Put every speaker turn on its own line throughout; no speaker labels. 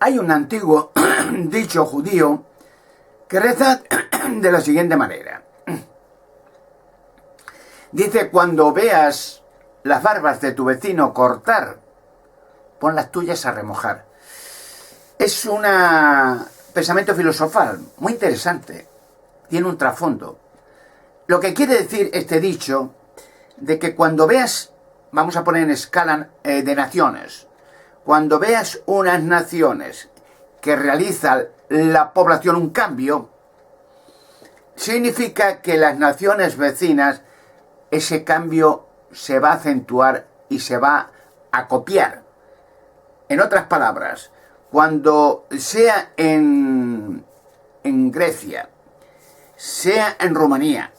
Hay un antiguo dicho judío que reza de la siguiente manera. Dice: cuando veas las barbas de tu vecino cortar, pon las tuyas a remojar. Es un pensamiento filosofal muy interesante. Tiene un trasfondo. Lo que quiere decir este dicho, de que cuando veas, vamos a poner en escala de naciones, cuando veas unas naciones que realiza la población un cambio, significa que las naciones vecinas, ese cambio se va a acentuar y se va a copiar. En otras palabras, cuando sea en Grecia, sea en Rumanía,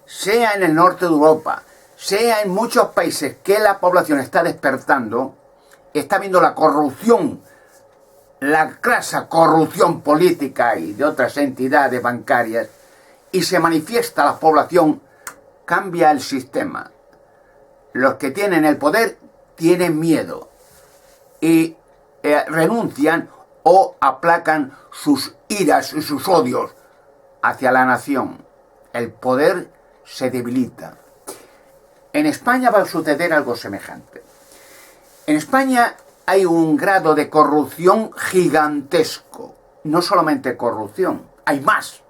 sea en el norte de Europa, sea en muchos países que la población está despertando, está viendo la corrupción, la crasa corrupción política y de otras entidades bancarias, y se manifiesta la población, cambia el sistema. Los que tienen el poder tienen miedo y renuncian o aplacan sus iras y sus odios hacia la nación. El poder se debilita. En España va a suceder algo semejante. En España hay un grado de corrupción gigantesco. No solamente corrupción, hay más.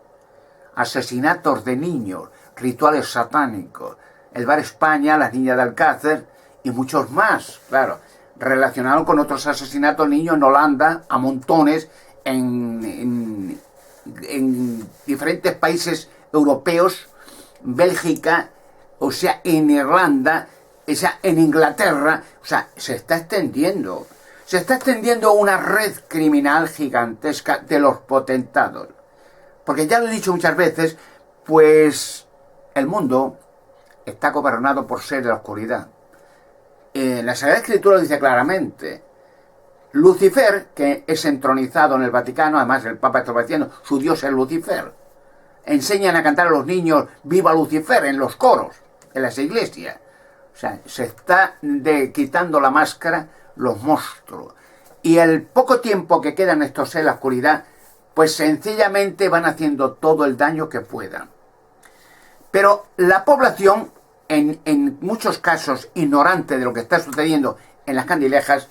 Asesinatos de niños, rituales satánicos, el Bar España, las niñas de Alcácer y muchos más, claro, relacionados con otros asesinatos de niños en Holanda, a montones, en diferentes países europeos, Bélgica, o sea, en Irlanda, o sea, en Inglaterra, o sea, se está extendiendo una red criminal gigantesca de los potentados. Porque ya lo he dicho muchas veces, pues el mundo está gobernado por seres de la oscuridad. La Sagrada Escritura lo dice claramente. Lucifer, que es entronizado en el Vaticano, además el Papa está diciendo, su Dios es Lucifer. Enseñan a cantar a los niños "Viva Lucifer" en los coros, en las iglesias. O sea, se está quitando la máscara los monstruos. Y el poco tiempo que quedan estos en la oscuridad, pues sencillamente van haciendo todo el daño que puedan. Pero la población, en muchos casos ignorante de lo que está sucediendo en las Candilejas,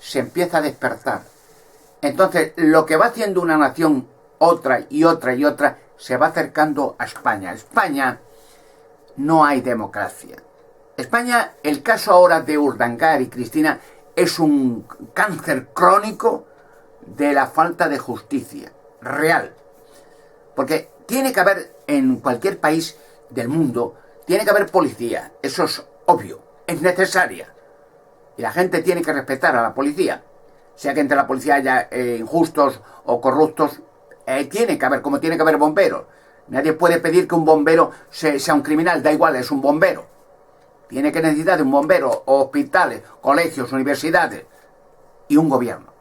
se empieza a despertar. Entonces, lo que va haciendo una nación, otra y otra y otra, se va acercando a España. España no hay democracia. España, el caso ahora de Urdangar y Cristina, es un cáncer crónico de la falta de justicia real. Porque tiene que haber, en cualquier país del mundo, tiene que haber policía. Eso es obvio, es necesaria. Y la gente tiene que respetar a la policía. Sea que entre la policía haya injustos o corruptos, tiene que haber, como tiene que haber bomberos. Nadie puede pedir que un bombero sea un criminal, da igual, es un bombero. Tiene que necesitar de un bombero, hospitales, colegios, universidades y un gobierno.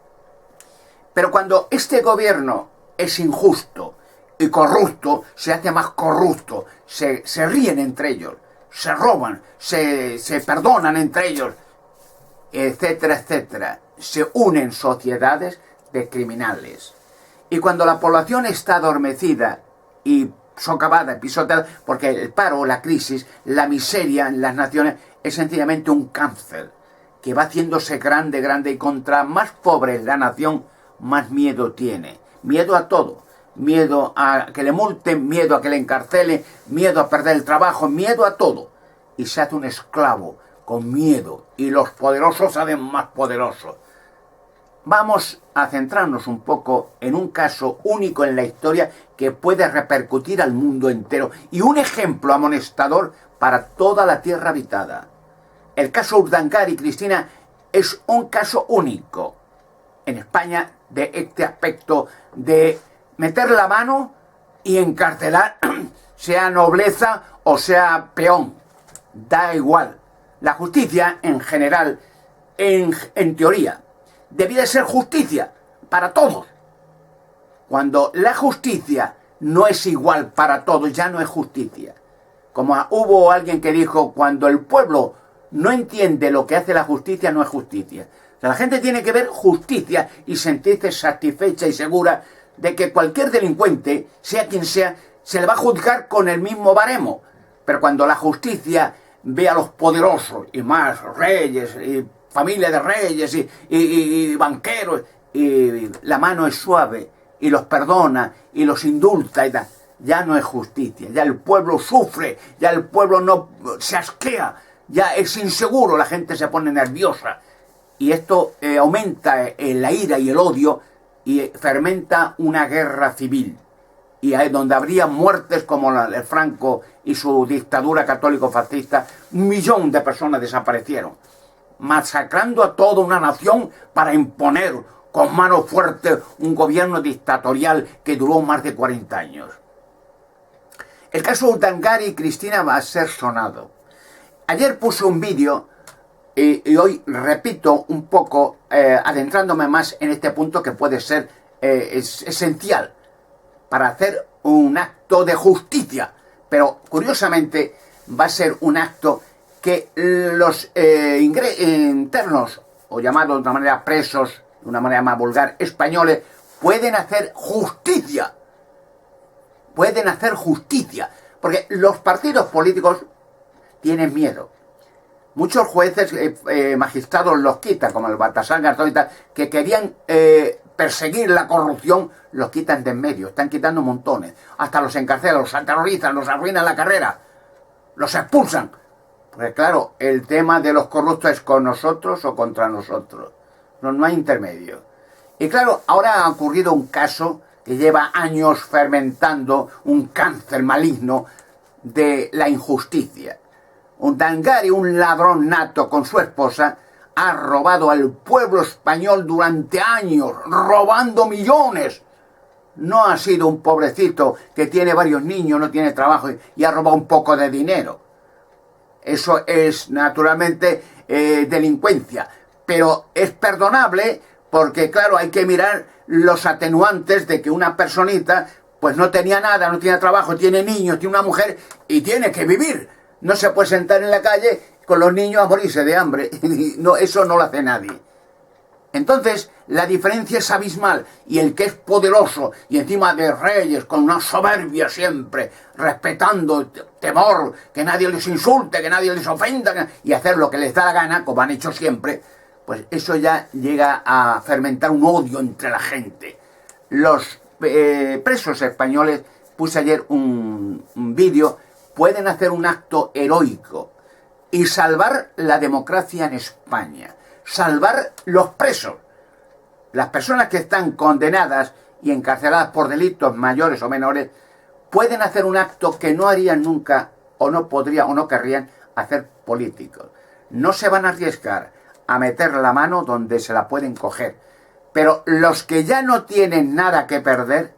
Pero cuando este gobierno es injusto y corrupto, se hace más corrupto, se ríen entre ellos, se roban, se perdonan entre ellos, etcétera, etcétera. Se unen sociedades de criminales. Y cuando la población está adormecida y socavada, pisoteada, porque el paro, la crisis, la miseria en las naciones es sencillamente un cáncer que va haciéndose grande, grande, y contra más pobre es la nación, más miedo tiene. Miedo a todo. Miedo a que le multen, miedo a que le encarcelen, miedo a perder el trabajo, miedo a todo. Y se hace un esclavo con miedo. Y los poderosos salen más poderosos. Vamos a centrarnos un poco en un caso único en la historia que puede repercutir al mundo entero y un ejemplo amonestador para toda la tierra habitada. El caso Urdangar y Cristina es un caso único en España de este aspecto de meter la mano y encarcelar, sea nobleza o sea peón, da igual. La justicia en general, en teoría, debía de ser justicia para todos. Cuando la justicia no es igual para todos, ya no es justicia. Como hubo alguien que dijo, cuando el pueblo no entiende lo que hace la justicia, no es justicia. O sea, la gente tiene que ver justicia y sentirse satisfecha y segura de que cualquier delincuente, sea quien sea, se le va a juzgar con el mismo baremo. Pero cuando la justicia ve a los poderosos, y más reyes, y familia de reyes, y banqueros, y la mano es suave, y los perdona, y los indulta, y tal, ya no es justicia, ya el pueblo sufre, ya el pueblo no se asquea, ya es inseguro, la gente se pone nerviosa. Y esto aumenta la ira y el odio y fermenta una guerra civil. Y ahí donde habría muertes como la de Franco y su dictadura católico-fascista, 1 millón de personas desaparecieron, masacrando a toda una nación para imponer con mano fuerte un gobierno dictatorial que duró más de 40 años. El caso Urdangarin y Cristina va a ser sonado. Ayer puse un vídeo y hoy repito un poco, adentrándome más en este punto que puede ser esencial para hacer un acto de justicia. Pero curiosamente va a ser un acto que los internos, o llamados de una manera presos, de una manera más vulgar, españoles, pueden hacer justicia. Pueden hacer justicia. Porque los partidos políticos tienen miedo. Muchos jueces, magistrados los quitan, como el Baltasar Garzón y tal, que querían perseguir la corrupción, los quitan de en medio, están quitando montones. Hasta los encarcelan, los aterrorizan, los arruinan la carrera, los expulsan. Porque claro, el tema de los corruptos es con nosotros o contra nosotros. No hay intermedio. Y claro, ahora ha ocurrido un caso que lleva años fermentando un cáncer maligno de la injusticia. Urdangarin, un ladrón nato con su esposa, ha robado al pueblo español durante años, robando millones. No ha sido un pobrecito que tiene varios niños, no tiene trabajo y ha robado un poco de dinero. Eso es naturalmente delincuencia, pero es perdonable porque claro, hay que mirar los atenuantes de que una personita pues no tenía nada, no tiene trabajo, tiene niños, tiene una mujer y tiene que vivir. No se puede sentar en la calle con los niños a morirse de hambre. No, eso no lo hace nadie. Entonces, la diferencia es abismal. Y el que es poderoso y encima de reyes, con una soberbia siempre, respetando temor, que nadie les insulte, que nadie les ofenda, y hacer lo que les da la gana, como han hecho siempre, pues eso ya llega a fermentar un odio entre la gente. Los presos españoles, puse ayer un vídeo, pueden hacer un acto heroico y salvar la democracia en España, salvar los presos, las personas que están condenadas y encarceladas por delitos mayores o menores, pueden hacer un acto que no harían nunca, o no podrían, o no querrían hacer políticos. No se van a arriesgar a meter la mano donde se la pueden coger, pero los que ya no tienen nada que perder,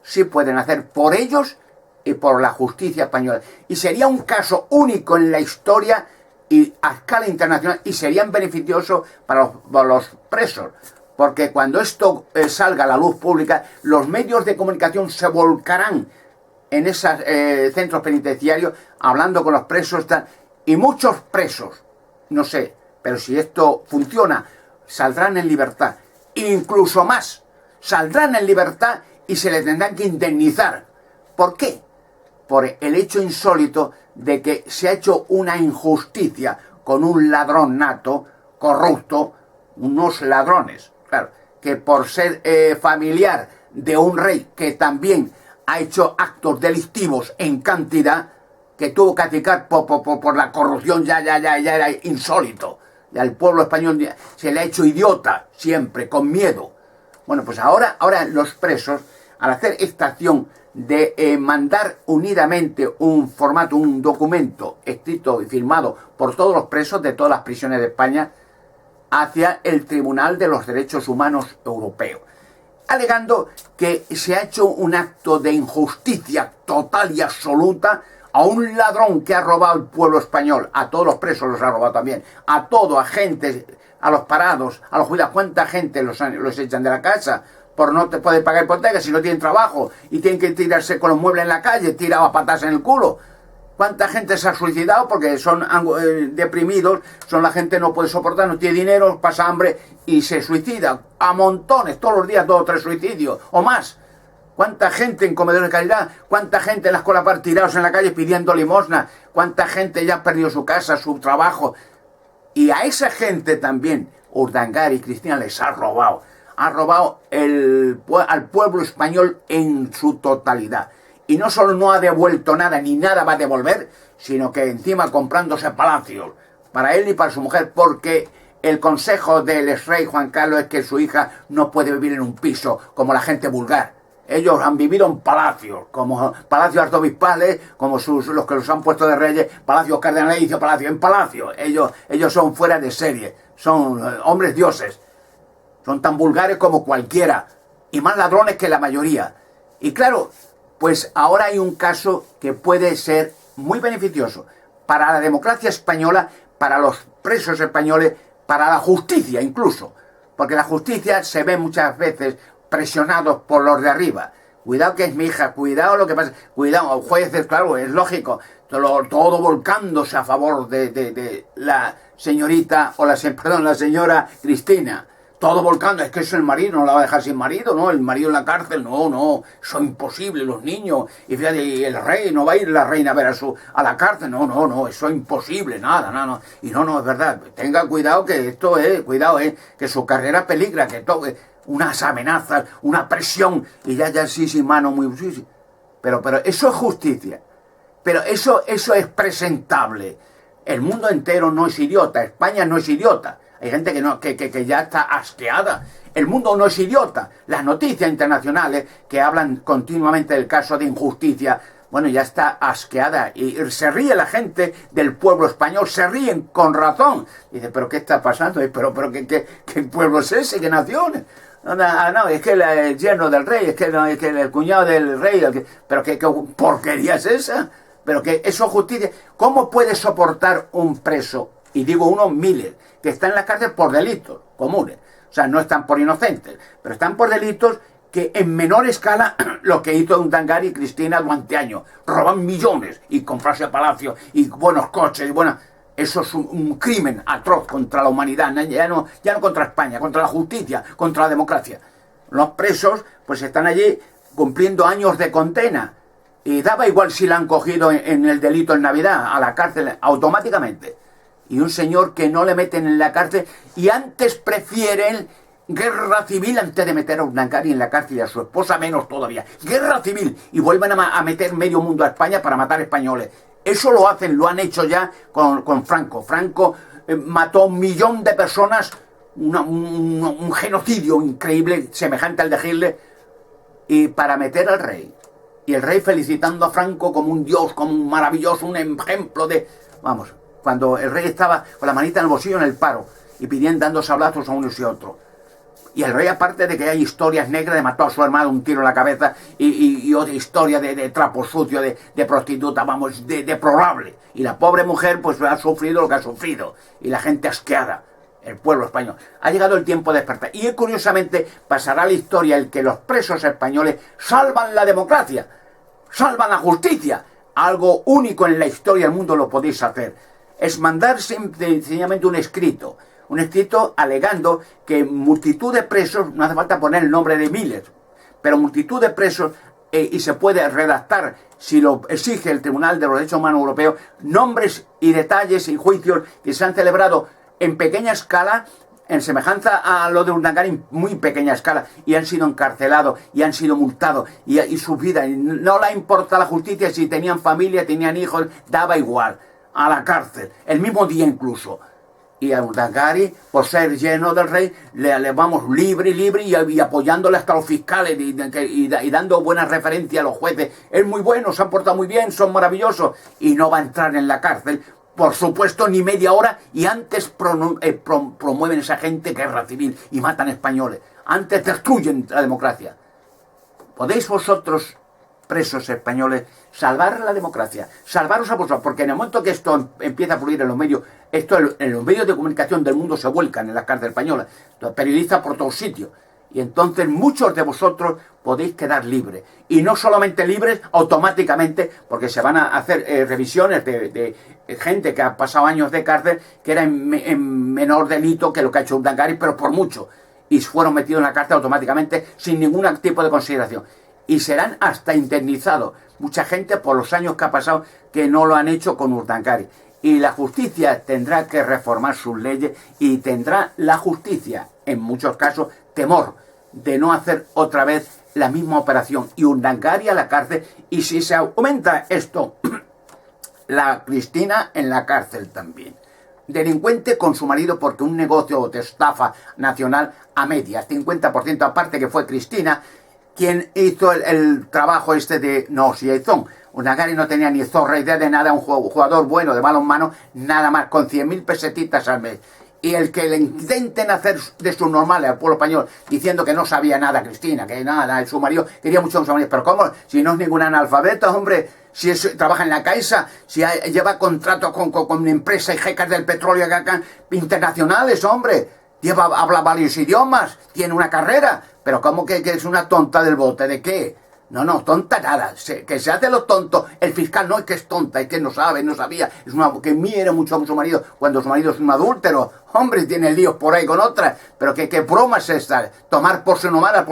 sí pueden hacer por ellos y por la justicia española. Y sería un caso único en la historia y a escala internacional, y serían beneficiosos para los presos, porque cuando esto salga a la luz pública, los medios de comunicación se volcarán en esos centros penitenciarios, hablando con los presos, y muchos presos, no sé, pero si esto funciona, saldrán en libertad, incluso más, saldrán en libertad y se les tendrán que indemnizar. ¿Por qué? Por el hecho insólito de que se ha hecho una injusticia con un ladrón nato, corrupto, unos ladrones, claro, que por ser familiar de un rey que también ha hecho actos delictivos en cantidad, que tuvo que aplicar por la corrupción, ya era insólito. Y al pueblo español se le ha hecho idiota siempre, con miedo. Bueno, pues ahora los presos, al hacer esta acción de mandar unidamente un formato, un documento escrito y firmado por todos los presos de todas las prisiones de España hacia el Tribunal de los Derechos Humanos Europeo, alegando que se ha hecho un acto de injusticia total y absoluta a un ladrón que ha robado el pueblo español, a todos los presos los ha robado también, a todo, a gente, a los parados, a los jubilados. ¿Cuánta gente los echan de la casa por no te pueden pagar hipoteca si no tienen trabajo y tienen que tirarse con los muebles en la calle, tirados a patas en el culo? ¿Cuánta gente se ha suicidado porque son deprimidos, son la gente no puede soportar, no tiene dinero, pasa hambre y se suicida? A montones, todos los días 2 o 3 suicidios o más. ¿Cuánta gente en comedores de calidad? ¿Cuánta gente en las colas tirados en la calle pidiendo limosna? ¿Cuánta gente ya ha perdido su casa, su trabajo? Y a esa gente también Urdangarin y Cristina les ha robado. Ha robado al pueblo español en su totalidad. Y no solo no ha devuelto nada, ni nada va a devolver, sino que encima comprándose palacios para él y para su mujer, porque el consejo del exrey Juan Carlos es que su hija no puede vivir en un piso como la gente vulgar. Ellos han vivido en palacios, como palacios arzobispales, como los que los han puesto de reyes, palacios cardenalicios, palacios en palacios. Ellos son fuera de serie, son hombres dioses. Son tan vulgares como cualquiera, y más ladrones que la mayoría. Y claro, pues ahora hay un caso que puede ser muy beneficioso para la democracia española, para los presos españoles, para la justicia incluso. Porque la justicia se ve muchas veces presionados por los de arriba. Cuidado que es mi hija, cuidado lo que pasa, cuidado, jueces, claro, es lógico, todo volcándose a favor de la señorita, o la señora Cristina. Todo volcando, es que es el marido, no la va a dejar sin marido, ¿no? El marido en la cárcel, no, eso es imposible, los niños, y fíjate, y el rey, no va a ir la reina a ver a la cárcel, no, eso es imposible, nada, y no, es verdad, tenga cuidado que esto es, que su carrera peligra, que todo, unas amenazas, una presión, y ya, sí, mano, sí, pero eso es justicia, pero eso es presentable, el mundo entero no es idiota, España no es idiota. Hay gente que ya está asqueada. El mundo no es idiota. Las noticias internacionales que hablan continuamente del caso de injusticia, bueno, ya está asqueada. Y se ríe la gente del pueblo español, se ríen con razón. Dice, ¿pero qué está pasando? ¿Pero qué pueblo es ese? ¿Qué nación? No, es que el yerno del rey, es que el cuñado del rey, pero qué porquería es esa. Pero que eso es justicia. ¿Cómo puede soportar un preso? Y digo miles, que están en la cárcel por delitos comunes. O sea, no están por inocentes, pero están por delitos que en menor escala lo que hizo Urdangarin y Cristina durante años. Roban millones y comprarse palacios y buenos coches. Y bueno, eso es un crimen atroz contra la humanidad. Ya no contra España, contra la justicia, contra la democracia. Los presos pues están allí cumpliendo años de condena. Y daba igual si la han cogido en el delito en Navidad, a la cárcel automáticamente. Y un señor que no le meten en la cárcel y antes prefieren guerra civil antes de meter a Urdangarin en la cárcel y a su esposa menos todavía. Guerra civil. Y vuelven a meter medio mundo a España para matar españoles. Eso lo han hecho ya con Franco. Franco mató 1 millón de personas, un genocidio increíble, semejante al de Hitler, y para meter al rey. Y el rey felicitando a Franco como un dios, como un maravilloso, un ejemplo de... Vamos, cuando el rey estaba con la manita en el bolsillo en el paro y pidiendo, dando sablazos a unos y otros. Y el rey, aparte de que hay historias negras de mató a su hermano un tiro en la cabeza y otra historia de trapo sucio, de prostituta, vamos, deplorable. Y la pobre mujer pues ha sufrido lo que ha sufrido. Y la gente asqueada, el pueblo español. Ha llegado el tiempo de despertar. Y curiosamente pasará la historia el que los presos españoles salvan la democracia, salvan la justicia. Algo único en la historia del mundo lo podéis hacer. Es mandar sencillamente un escrito alegando que multitud de presos, no hace falta poner el nombre de miles, pero multitud de presos, y se puede redactar, si lo exige el Tribunal de los Derechos Humanos Europeo, nombres y detalles y juicios que se han celebrado en pequeña escala, en semejanza a lo de Urdangarin, muy pequeña escala, y han sido encarcelados, y han sido multados, y su vida, no le importa la justicia, si tenían familia, tenían hijos, daba igual, a la cárcel, el mismo día incluso. Y a Urdangarin, por ser lleno del rey, le vamos libre y apoyándole hasta a los fiscales y dando buenas referencias a los jueces. Es muy bueno, se han portado muy bien, son maravillosos, y no va a entrar en la cárcel, por supuesto, ni media hora, y antes promueven esa gente guerra civil y matan españoles. Antes destruyen la democracia. ¿Podéis vosotros, presos españoles, salvar la democracia, salvaros a vosotros? Porque en el momento que esto empieza a fluir en los medios, en los medios de comunicación del mundo se vuelcan en la cárcel española, los periodistas por todos sitios, Y entonces muchos de vosotros podéis quedar libres. Y no solamente libres automáticamente, porque se van a hacer revisiones de gente que ha pasado años de cárcel, que era en menor delito que lo que ha hecho Urdangarín, pero por mucho. Y fueron metidos en la cárcel automáticamente sin ningún tipo de consideración. Y serán hasta indemnizados. Mucha gente por los años que ha pasado que no lo han hecho con Urdangarín. Y la justicia tendrá que reformar sus leyes y tendrá la justicia, en muchos casos, temor de no hacer otra vez la misma operación. Y Urdangarín a la cárcel, y si se aumenta esto, la Cristina en la cárcel también. Delincuente con su marido porque un negocio de estafa nacional a medias, 50%, aparte que fue Cristina quien hizo el trabajo este de no, si hizo. Urdangarín no tenía ni zorra idea de nada, un jugador bueno de balonmano, nada más, con 100.000 pesetitas al mes. Y el que le intenten hacer de sus normales al pueblo español, diciendo que no sabía nada Cristina, que nada, su marido quería mucho a su marido. Pero ¿cómo? Si no es ningún analfabeto, hombre, si trabaja en la Caixa, si lleva contratos con empresas y jecas del petróleo internacionales, hombre, habla varios idiomas, tiene una carrera. Pero ¿cómo que es una tonta del bote? ¿De qué? No, tonta nada, que se hace lo tonto. El fiscal no es que es tonta, es que no sabe, no sabía, que mire mucho a su marido cuando su marido es un adúltero. Hombre, tiene líos por ahí con otras, pero ¿qué broma es esta? Tomar por su nomada.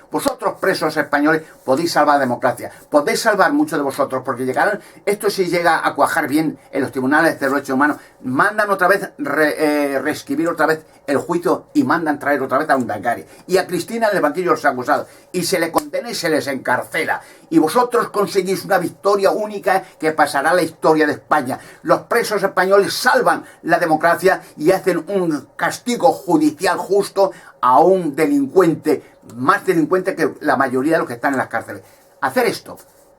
Vosotros presos españoles podéis salvar la democracia, podéis salvar muchos de vosotros, porque llegarán, esto si llega a cuajar bien en los tribunales de derechos humanos, mandan otra vez, reescribir otra vez el juicio y mandan traer otra vez a Urdangarín. Y a Cristina en el banquillo de los acusados, y se le condena y se les encarcela. Y vosotros conseguís una victoria única que pasará a la historia de España. Los presos españoles salvan la democracia y hacen un castigo judicial justo a un delincuente, más delincuente que la mayoría de los que están en las cárceles. Hacer esto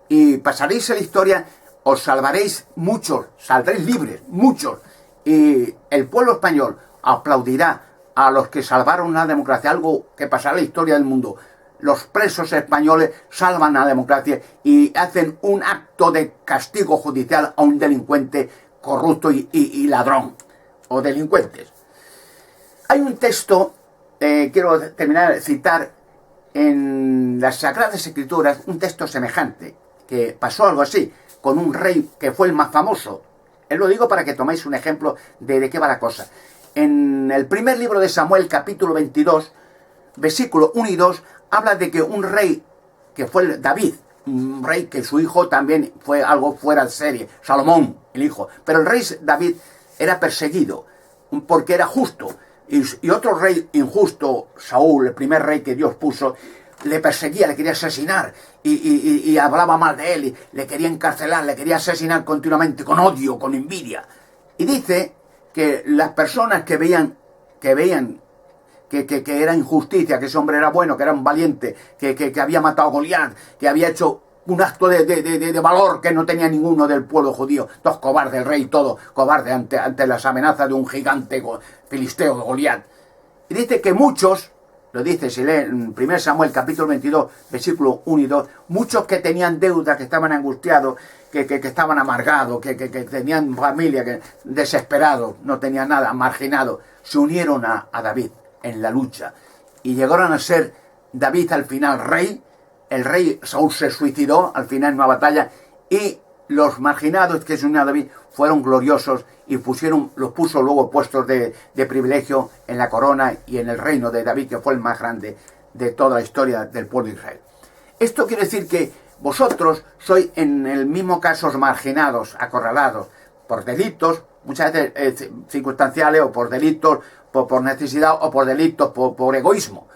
y pasaréis a la historia, os salvaréis muchos, saldréis libres, muchos. Y el pueblo español aplaudirá a los que salvaron la democracia, algo que pasará a la historia del mundo. Los presos españoles salvan a la democracia y hacen un acto de castigo judicial a un delincuente corrupto y ladrón, o delincuentes. Hay un texto, quiero terminar de citar, en las Sagradas Escrituras, un texto semejante, que pasó algo así, con un rey que fue el más famoso. Lo digo para que toméis un ejemplo de qué va la cosa. En el primer libro de Samuel, capítulo 22, versículo 1 y 2, habla de que un rey, que fue David, un rey que su hijo también fue algo fuera de serie, Salomón, el hijo. Pero el rey David era perseguido porque era justo. Y otro rey injusto, Saúl, el primer rey que Dios puso, le perseguía, le quería asesinar y hablaba mal de él, y le quería encarcelar, le quería asesinar continuamente, con odio, con envidia. Y dice que las personas que veían que era injusticia, que ese hombre era bueno, que era un valiente, que había matado a Goliat, que había hecho un acto de valor que no tenía ninguno del pueblo judío. Todos cobardes, el rey todo cobarde ante las amenazas de un gigante filisteo, Goliat. Y dice que muchos, lo dice, si lee en 1 Samuel capítulo 22, versículos 1 y 2, muchos que tenían deuda, que estaban angustiados, que estaban amargados, que tenían familia, que desesperados, no tenían nada, marginados, se unieron a David en la lucha y llegaron a ser David al final rey. El rey Saúl se suicidó al final en una batalla y los marginados que se unieron a David fueron gloriosos y los puso luego puestos de privilegio en la corona y en el reino de David, que fue el más grande de toda la historia del pueblo de Israel. Esto quiere decir que vosotros sois en el mismo caso marginados, acorralados por delitos, muchas veces circunstanciales, o por delitos por necesidad, o por delitos por egoísmo.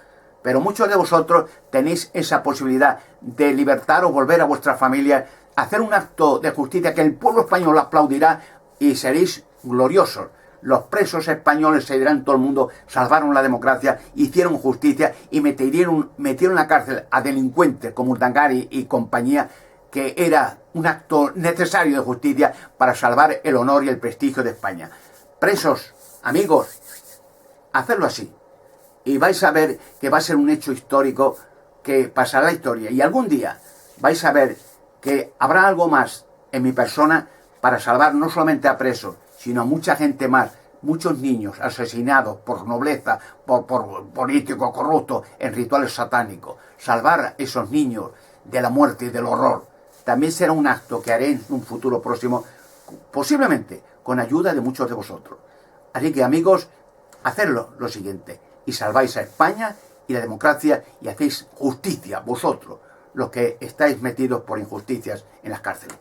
Pero muchos de vosotros tenéis esa posibilidad de libertar o volver a vuestra familia, hacer un acto de justicia que el pueblo español aplaudirá y seréis gloriosos. Los presos españoles se dirán todo el mundo, salvaron la democracia, hicieron justicia y metieron en la cárcel a delincuentes como Urdangarín y compañía, que era un acto necesario de justicia para salvar el honor y el prestigio de España. Presos, amigos, hacedlo así. Y vais a ver que va a ser un hecho histórico que pasará la historia. Y algún día vais a ver que habrá algo más en mi persona para salvar no solamente a presos, sino a mucha gente más, muchos niños asesinados por nobleza, por políticos corruptos en rituales satánicos. Salvar a esos niños de la muerte y del horror también será un acto que haré en un futuro próximo, posiblemente con ayuda de muchos de vosotros. Así que, amigos, hacedlo lo siguiente, y salváis a España y la democracia, y hacéis justicia vosotros, los que estáis metidos por injusticias en las cárceles.